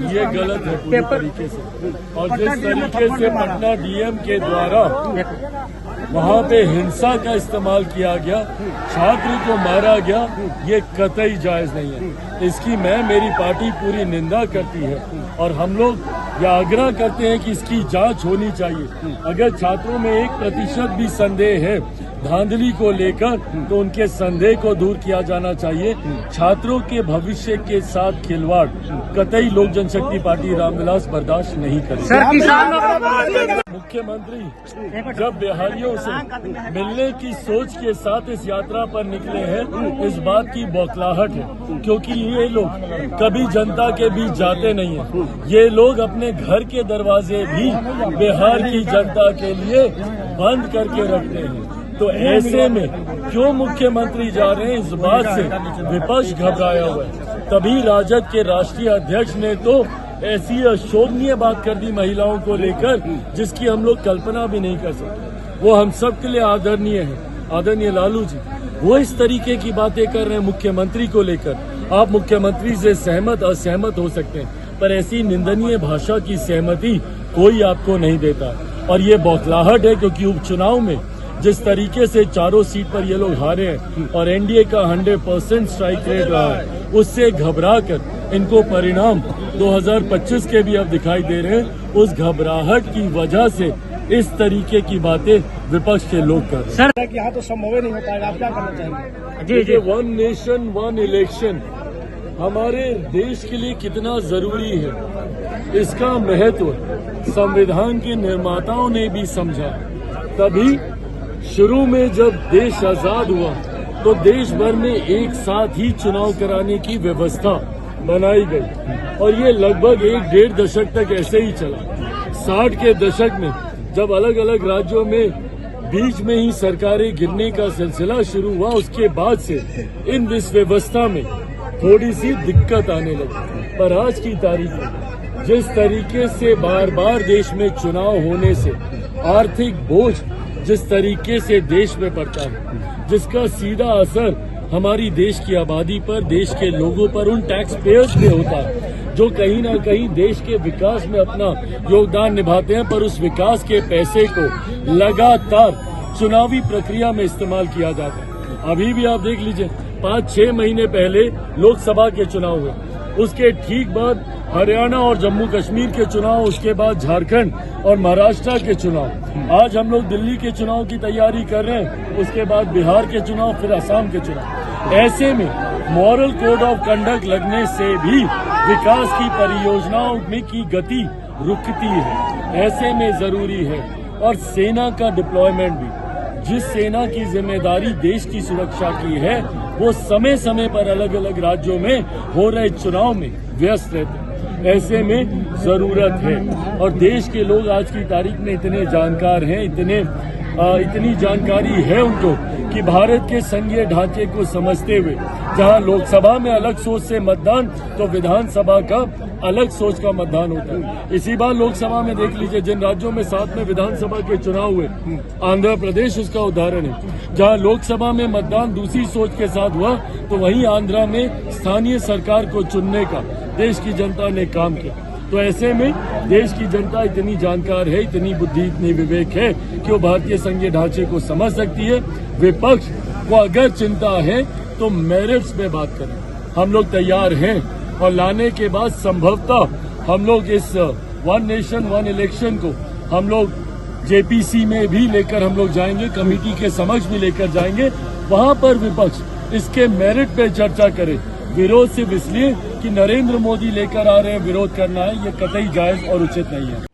ये गलत है पूरी तरीके से। और जिस तरीके से पटना डीएम के द्वारा वहाँ पे हिंसा का इस्तेमाल किया गया, छात्र को मारा गया, ये कतई जायज नहीं है। इसकी मेरी पार्टी पूरी निंदा करती है और हम लोग यह आग्रह करते हैं कि इसकी जांच होनी चाहिए। अगर छात्रों में 1% भी संदेह है धांधली को लेकर तो उनके संदेह को दूर किया जाना चाहिए। छात्रों के भविष्य के साथ खिलवाड़ कतई लोक जनशक्ति पार्टी रामविलास बर्दाश्त नहीं करेगी। मुख्यमंत्री जब बिहारियों से मिलने की सोच के साथ इस यात्रा पर निकले हैं, इस बात की बौखलाहट है, क्योंकि ये लोग कभी जनता के बीच जाते नहीं हैं। ये लोग अपने घर के दरवाजे भी बिहार की जनता के लिए बंद करके रखते हैं। तो ऐसे में क्यों मुख्यमंत्री जा रहे हैं, इस बात से विपक्ष घबराया हुआ है। तभी राजद के राष्ट्रीय अध्यक्ष ने तो ऐसी अशोभनीय बात कर दी महिलाओं को लेकर, जिसकी हम लोग कल्पना भी नहीं कर सकते। वो हम सब के लिए आदरणीय है, आदरणीय लालू जी। वो इस तरीके की बातें कर रहे हैं मुख्यमंत्री को लेकर। आप मुख्यमंत्री से सहमत असहमत हो सकते हैं, पर ऐसी निंदनीय भाषा की सहमति कोई आपको नहीं देता। और ये बौखलाहट है, क्योंकि उपचुनाव में जिस तरीके से चारों सीट पर ये लोग हारे हैं और एनडीए का 100% स्ट्राइक रेट रहा है, उससे घबरा कर इनको परिणाम 2025 के भी अब दिखाई दे रहे हैं। उस घबराहट की वजह से इस तरीके की बातें विपक्ष के लोग कर रहे हैं। सर यहाँ तो संभव ही नहीं हो पाएगा, आप क्या करना चाहेंगे? जी, 1 नेशन 1 इलेक्शन हमारे देश के लिए कितना जरूरी है, इसका महत्व संविधान के निर्माताओं ने भी समझा। तभी शुरू में जब देश आजाद हुआ तो देश भर में एक साथ ही चुनाव कराने की व्यवस्था बनाई गई और ये लगभग 1-1.5 दशक तक ऐसे ही चला। 60 के दशक में जब अलग अलग राज्यों में बीच में ही सरकारें गिरने का सिलसिला शुरू हुआ, उसके बाद से इस व्यवस्था में थोड़ी सी दिक्कत आने लगी। पर आज की तारीख में जिस तरीके से बार बार देश में चुनाव होने से आर्थिक बोझ जिस तरीके से देश में पड़ता है, जिसका सीधा असर हमारी देश की आबादी पर, देश के लोगों पर, उन टैक्स पेयर्स पे होता है जो कहीं ना कहीं देश के विकास में अपना योगदान निभाते हैं, पर उस विकास के पैसे को लगातार चुनावी प्रक्रिया में इस्तेमाल किया जाता है। अभी भी आप देख लीजिए, 5-6 महीने पहले लोकसभा के चुनाव हुए, उसके ठीक बाद हरियाणा और जम्मू कश्मीर के चुनाव, उसके बाद झारखंड और महाराष्ट्र के चुनाव, आज हम लोग दिल्ली के चुनाव की तैयारी कर रहे हैं, उसके बाद बिहार के चुनाव, फिर असम के चुनाव। ऐसे में मॉरल कोड ऑफ कंडक्ट लगने से भी विकास की परियोजनाओं में की गति रुकती है। ऐसे में जरूरी है, और सेना का डिप्लॉयमेंट भी, जिस सेना की जिम्मेदारी देश की सुरक्षा की है, वो समय समय पर अलग अलग राज्यों में हो रहे चुनाव में व्यस्त रहते हैं। ऐसे में जरूरत है, और देश के लोग आज की तारीख में इतने जानकार हैं, इतनी जानकारी है उनको कि भारत के संघीय ढांचे को समझते हुए जहां लोकसभा में अलग सोच से मतदान, तो विधानसभा का अलग सोच का मतदान होता है। इसी बार लोकसभा में देख लीजिए, जिन राज्यों में साथ में विधानसभा के चुनाव हुए, आंध्र प्रदेश उसका उदाहरण है, जहां लोकसभा में मतदान दूसरी सोच के साथ हुआ, तो वहीं आंध्र में स्थानीय सरकार को चुनने का देश की जनता ने काम किया। तो ऐसे में देश की जनता इतनी जानकार है, इतनी बुद्धि, इतनी विवेक है कि वो भारतीय संघीय ढांचे को समझ सकती है। विपक्ष को अगर चिंता है तो मेरिट्स पे बात करें, हम लोग तैयार हैं, और लाने के बाद संभवतः हम लोग इस 1 नेशन 1 इलेक्शन को हम लोग जेपीसी में भी लेकर हम लोग जाएंगे, कमेटी के समक्ष भी लेकर जाएंगे। वहां पर विपक्ष इसके मेरिट पे चर्चा करे। विरोध सिर्फ इसलिए कि नरेंद्र मोदी लेकर आ रहे हैं, विरोध करना है, ये कतई जायज और उचित नहीं है।